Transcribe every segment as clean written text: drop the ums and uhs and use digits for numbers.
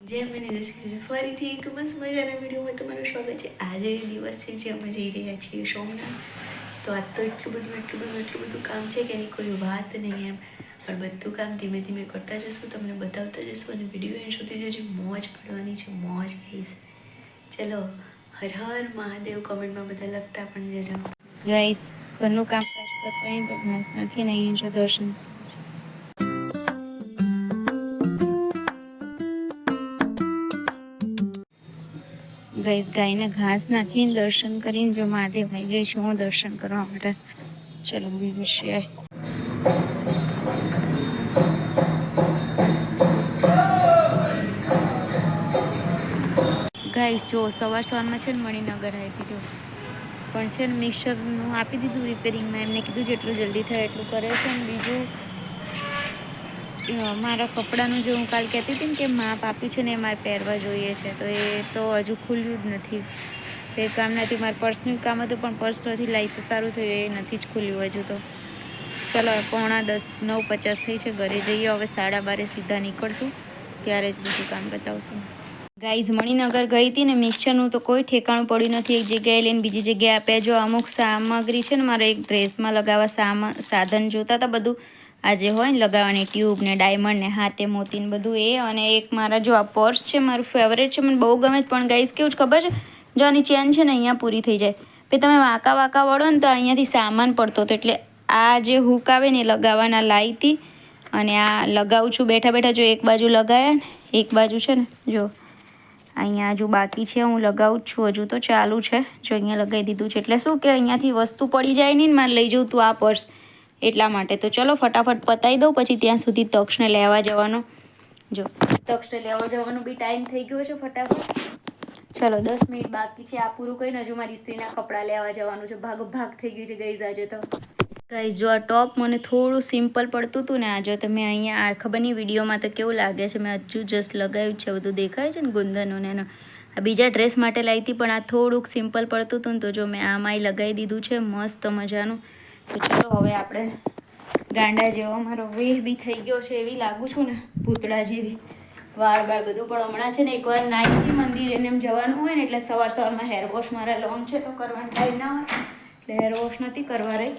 જય મને ડિસ્કશન ફરીથી એક મસ્ત મજાના વિડીયોમાં તમારું સ્વાગત છે. આજે દિવસ છે જે અમે જઈ રહ્યા છીએ સોમનાથ. તો આજ તો એટલું બધું કામ છે કે એની કોઈ વાત નહીં એમ, પણ બધું કામ ધીમે ધીમે કરતા જશું, તમને બતાવતા જશું અને વિડીયો એન્ડ સુધી જોજો. મોજ પડવાની છે, મોજ ગાઈસ. ચલો, હર હર મહાદેવ કમેન્ટમાં બધા લખતા પણ જજો ગાઈસ. ઘરનું કામકાજ પતાવીને તો ઘાસ નાખીને અહીં છે દર્શન. ગાઈસ ગાયને ઘાસ નાખીને દર્શન કરીને જો મહાદેવ આવી ગઈ છું હું દર્શન કરવા માટે. ચલો બીજું છે ગાઈસ. જો સવારમાં છે ને મણિનગર આવી હતી જો, પણ છે ને મિક્સરનું આપી દીધું રિપેરિંગમાં. એમને કીધું જેટલું જલ્દી થાય એટલું કરે છે. ને બીજું મારા કપડાનું જે હું કાલ કહેતી હતી ને કે માપ આપ્યું છે ને એ મારે પહેરવા જોઈએ છે, તો એ તો હજુ ખુલ્યું જ નથી. એ કામ નથી, મારે પર્સનું કામ હતું પણ પર્સ નથી લાવી તો સારું થયું, એ નથી જ ખુલ્યું હજુ. તો ચલો 9:50 થઈ છે, ઘરે જઈએ હવે. 12:30 સીધા નીકળશું, ત્યારે જ બીજું કામ બતાવશું. ગાઈઝ મણિનગર ગઈ હતી ને, મિક્સરનું તો કોઈ ઠેકાણું પડ્યું નથી. એક જગ્યાએ લઈને બીજી જગ્યાએ આપ્યા. જો અમુક સામગ્રી છે ને, મારે એક ડ્રેસમાં લગાવવા સાધન જોતા હતા બધું, આજે હોય ને લગાવવાની ટ્યુબ ને ડાયમંડ ને હાથે મોતી ને બધું એ. અને એક મારા જો આ પર્સ છે મારું ફેવરેટ છે, મને બહુ ગમે. પણ ગાઈઝ કેવું છે ખબર છે, જો આની ચેન છે ને અહીંયા પૂરી થઈ જાય, પછી તમે વાંકા વળો ને તો અહીંયાથી સામાન પડતો હતો. એટલે આ જે હૂક આવે ને એ લગાવવાના લાવી હતી, અને આ લગાવું છું બેઠા બેઠા. જો એક બાજુ લગાવ્યા ને, એક બાજુ છે ને જો અહીંયા હજુ બાકી છે, હું લગાવું જ છું, હજુ તો ચાલુ છે. જો અહીંયા લગાવી દીધું છે. એટલે શું કે અહીંયાથી વસ્તુ પડી જાય નહીં ને, મારે લઈ જવું તું આ પર્સ, એટલા માટે. તો ચલો ફટાફટ પતાવી દઉં, પછી ત્યાં સુધી તક્ષને લેવા જવાનો. જો તક્ષને લેવા જવાનો બી ટાઈમ થઈ ગયો છે. ફટાફટ ચલો, 10 મિનિટ બાકી છે. આ પૂરું કરીને હજુ મારી સ્ત્રીના કપડાં લેવા જવાનું છે. ભાગ થઈ ગયું છે ગાઈઝ આજે તો. ગાઈઝ જો આ ટોપ મને થોડું સિમ્પલ પડતું હતું ને, આ જો તમે અહીંયા આ ખબર નહીં વિડીયોમાં તો કેવું લાગે છે, મેં હજુ જસ્ટ લગાવ્યું છે, બધું દેખાય છે ને ગુંદરનું ને એનો. આ બીજા ડ્રેસ માટે લાવી હતી પણ આ થોડુંક સિમ્પલ પડતું હતું ને, તો જો મેં આમાંય લગાવી દીધું છે મસ્ત મજાનું. તો ચલો હવે આપણે ગાંડા જેવો મારો વેહ બી થઈ ગયો છે, એવી લાગુ છું ને ભૂતળા જેવી. વાળ બધું પણ હમણાં છે ને એકવાર નાઈથી મંદિર એને એમ જવાનું હોય ને, એટલે સવારમાં હેર વોશ મારા લોંગ છે તો કરવાનો ટાઈમ ના હોય, એટલે હેર વોશ નથી કરવા રહી.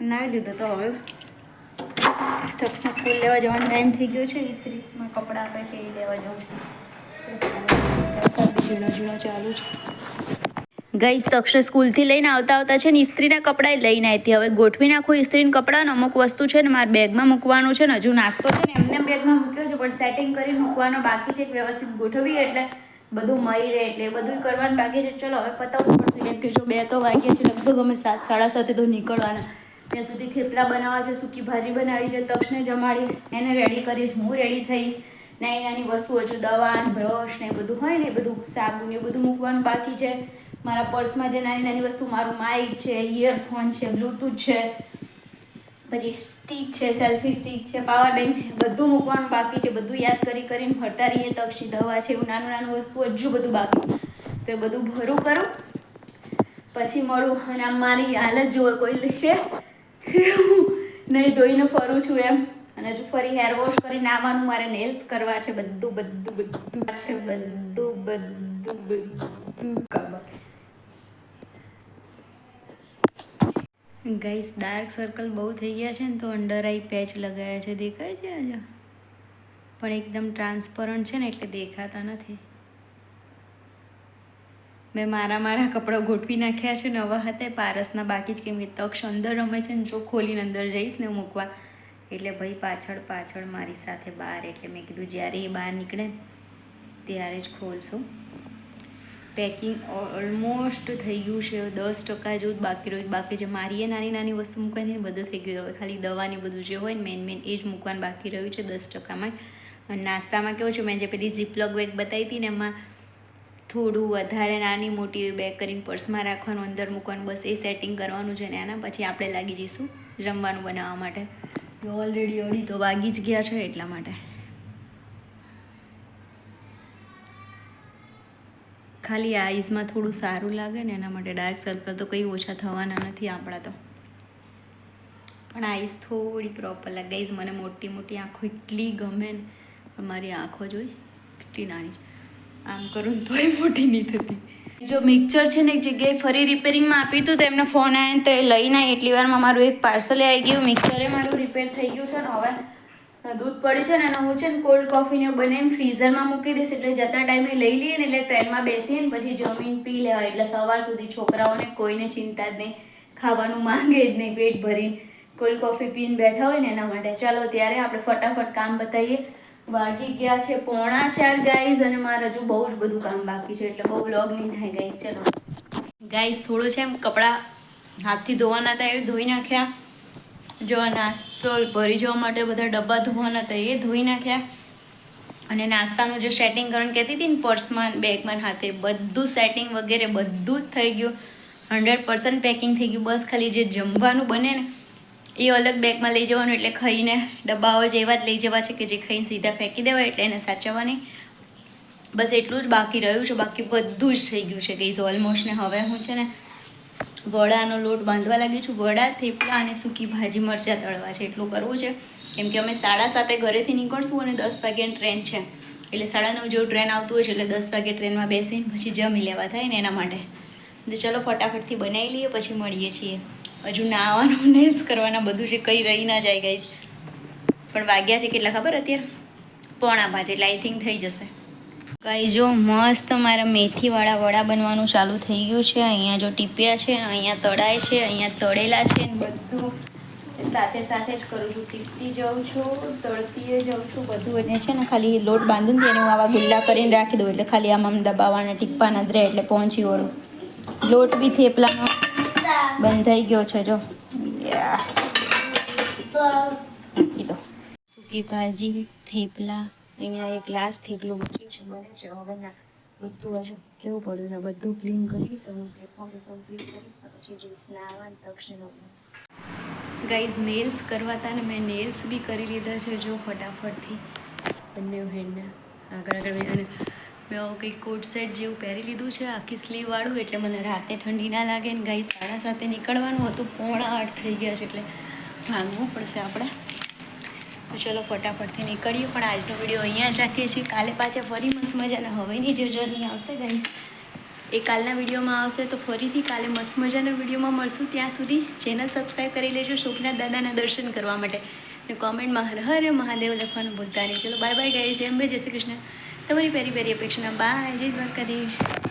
નાવી લીધું તો હવે તક્ષને સ્કૂલ લેવા જવાનો ટાઈમ થઈ ગયો છે. ઇસ્ત્રીમાં કપડાં આપે છે એ લેવા જવું છે. ઝીણો ચાલુ છે ગાઈસ. તક્ષને સ્કૂલથી લઈને આવતા છે ને ઇસ્ત્રીના કપડાં લઈને આવી હતી. હવે ગોઠવી નાખું ઇસ્ત્રીના કપડાં. અમુક વસ્તુ છે ને મારે બેગમાં મૂકવાનું છે ને, હજુ નાસ્તો છે ને એમને બેગમાં મૂક્યો છે, પણ સેટિંગ કરીને મૂકવાનો બાકી છે. વ્યવસ્થિત ગોઠવી એટલે બધું મળી રહે, એટલે બધું કરવાનું બાકી છે. ચલો હવે પતાવવું પડશે, કેમ કે જો 2 તો વાગ્યા છે લગભગ. અમે 7, 7:30 તો નીકળવાના. ત્યાં સુધી થેપલા બનાવવા છે, સૂકી ભાજી બનાવી છે, તક્ષને જમાડીશ, એને રેડી કરીશ, હું રેડી થઈશ. નાની વસ્તુ હજુ દવા બ્રશ ને બધું હોય ને, બધું સાબુ ને બધું મૂકવાનું બાકી છે. મારા પર્સમાં જે નાની વસ્તુ, મારું માઇક છે, ઇયરફોન છે, બ્લૂટૂથ છે, પછી સ્ટીક છે, સેલ્ફી સ્ટીક છે, પાવર બેંક, બધું મૂકવાનું બાકી છે. બધું યાદ કરીને ફરતા રહીએ. તક્ષની દવા છે, એવું નાનું વસ્તુ હજુ બધું બાકી. તો એ બધું ભરું કરું પછી મળું. અને આમ મારી હાલત જુઓ, કોઈ લીધે નહીં ધોઈને ફરું છું એમ. અને હજુ ફરી હેર વોશ કરીને આવવાનું, મારે નેલ્સ કરવા છે, બધું ગાઈસ. ડાર્ક સર્કલ બહુ થઈ ગયા છે ને, તો અંડર આઈ પેચ લગાવ્યા છે, દેખાય છે આજે, પણ એકદમ ટ્રાન્સપરન્ટ છે ને એટલે દેખાતા નથી. મેં મારા કપડાં ગોઠવી નાખ્યા છે. નવા હતા પારસના બાકી જ, કેમ કે તક્ષ અંદર રમે છે ને, જો ખોલીને અંદર જઈશ ને મૂકવા, એટલે ભાઈ પાછળ મારી સાથે બહાર. એટલે મેં કીધું જ્યારે એ બહાર નીકળે ત્યારે જ ખોલશું. પેકિંગ ઓલમોસ્ટ થઈ ગયું છે, 10% જેવું જ બાકી રહ્યું. બાકી જે મારી એ નાની વસ્તુ મૂકવાની બધું થઈ ગયું. હવે ખાલી દવાની બધું જે હોય ને મેન એ જ મૂકવાનું બાકી રહ્યું છે 10%માં. અને નાસ્તામાં કેવું છે, મેં જે પેલી ઝીપલોક બેગ બતાવી હતી ને, એમાં થોડું વધારે નાની મોટી બેગ કરીને પર્સમાં રાખવાનું, અંદર મૂકવાનું, બસ એ સેટિંગ કરવાનું છે. ને એના પછી આપણે લાગી જઈશું જમવાનું બનાવવા માટે. ઓલરેડી 2:30 તો વાગી જ ગયા છે, એટલા માટે. ખાલી આઈઝમાં થોડું સારું લાગે ને એના માટે. ડાર્ક સર્કલ તો કંઈ ઓછા થવાના નથી આપણા તો, પણ આઈઝ થોડી પ્રોપર લાગે. મને મોટી આંખો એટલી ગમે ને, પણ મારી આંખો જોઈ મોટી નાની છે, આમ કરું ને તોય મોટી નહીં થતી. જો મિક્સર છે ને એક જગ્યાએ ફરી રિપેરિંગમાં આપી હતું તો એમનો ફોન આવ્યો તો એ લઈને એટલી વારમાં મારું એક પાર્સલ આવી ગયું. મિક્સરે મારું રિપેર થઈ ગયું છે ને હવે દૂધ પડી છે ને હું છે ને કોલ્ડ કોફીને બનાવીને ફ્રીઝરમાં મૂકી દઈશ એટલે જતા ટાઈમે લઈ લઈએ ને એટલે ટ્રેનમાં બેસીએ ને પછી જમીન પી લેવાય એટલે સવાર સુધી છોકરાઓને કોઈને ચિંતા જ નહીં, ખાવાનું માંગે જ નહીં, પેટ ભરીને કોલ્ડ કોફી પીને બેઠા હોય ને એના માટે. ચાલો ત્યારે આપણે ફટાફટ કામ બતાવીએ. વાગી ગયા છે 3:45 ગાઈઝ અને મારે હજુ બહુ જ બધું કામ બાકી છે એટલે બહુ વ્લોગ નહીં થાય ગાઈઝ. ચલો ગાઈઝ થોડું છે એમ કપડાં હાથથી ધોવાના હતા એ ધોઈ નાખ્યા. જો નાસ્તો ભરી જવા માટે બધા ડબ્બા ધોવાના હતા એ ધોઈ નાખ્યા. અને નાસ્તાનું જે સેટિંગ કરવાનું કહેતી હતી ને પર્સમાં બેગમાં હાથે બધું સેટિંગ વગેરે બધું જ થઈ ગયું. 100% પેકિંગ થઈ ગયું. બસ ખાલી જે જમવાનું બને ને એ અલગ બેગમાં લઈ જવાનું એટલે ખાઈને ડબ્બાઓ જ એવા જ લઈ જવા છે કે જે ખાઈને સીધા ફેંકી દેવાય એટલે એને સાચવવાની. બસ એટલું જ બાકી રહ્યું છે, બાકી બધું જ થઈ ગયું છે ગઈઝ ઓલમોસ્ટ. ને હવે હું છે ને વડાનો લોટ બાંધવા લાગી છું. વડા, થેપલા અને સૂકી ભાજી મરચાં તળવા છે એટલું કરવું છે કેમ કે અમે 7:30 ઘરેથી નીકળશું અને 10 વાગ્યાની ટ્રેન છે એટલે 9:30 જેવું ટ્રેન આવતું હોય છે એટલે 10 વાગે ટ્રેનમાં બેસીને પછી જમી લેવા થાય ને એના માટે. તો ચલો ફટાફટથી બનાવી લઈએ પછી મળીએ છીએ. હજુ નાવાનું નેલ્સ કરવાના બધું છે, કંઈ રહી ના જાય ગાઈઝ. પણ વાગ્યા છે કેટલા ખબર અત્યારે 4:45 એટલે આઈ થિંક થઈ જશે. ગાઈઝ જો મસ્ત મારા મેથીવાળા વડા બનવાનું ચાલુ થઈ ગયું છે. અહીંયા જો ટીપ્યા છે, અહીંયા તળાય છે, અહીંયા તળેલા છે ને બધું સાથે સાથે જ કરું છું. ટીપતી જાઉં છું, તળતી જાઉં છું બધું. અને છે ને ખાલી લોટ બાંધું ને હું આવા ગુલ્લા કરીને રાખી દઉં એટલે ખાલી આમ દબાવવાના ટીપવાના જ રહે એટલે પહોંચી વળું. લોટ બી થેપલાનો બંધાઈ ગયો છે જો. સૂકી ભાજી, થેપલા, અહીંયા એક ગ્લાસ થેપલું મૂક્યું છે બને છે. હવે ના બધું હજુ કેવું પડ્યું છે બધું ક્લીન કરીશ. હું પ્લેટફોર્મ ક્લીન કરીશ પછી જઈશ નાવા તક્ષણ. ગાઈઝ નેલ્સ કરવાતા ને મેં નેલ્સ બી કરી લીધા છે જો ફટાફટથી બંને હેડના આગળ આગળ. અને મેં કંઈક કોટ સેટ જેવું પહેરી લીધું છે આખી સ્લીવવાળું એટલે મને રાતે ઠંડી ના લાગે ને. ગાઈઝ 7:30 નીકળવાનું હતું, 7:45 થઈ ગયા છે એટલે ભાગવું પડશે આપણે. તો ચલો ફટાફટથી નીકળીએ. પણ આજનો વિડીયો અહીંયા જ રાખીએ છીએ. કાલે પાછા ફરી મસ્ત મજાના હવેની જે જર્ની આવશે ગાઈઝ એ કાલના વિડીયોમાં આવશે. તો ફરીથી કાલે મસ્ત મજાના વિડીયોમાં મળશું. ત્યાં સુધી ચેનલ સબસ્ક્રાઈબ કરી લેજો સોમનાથ દાદાના દર્શન કરવા માટે. ને કોમેન્ટમાં હર હર મહાદેવ લખવાનું ભૂલતા નહીં. ચલો બાય બાય ગાઈઝ. જય શ્રી કૃષ્ણ. તમારી પેરી પેરી અપેક્ષાના બાય. જય દ્વારકાધીશ.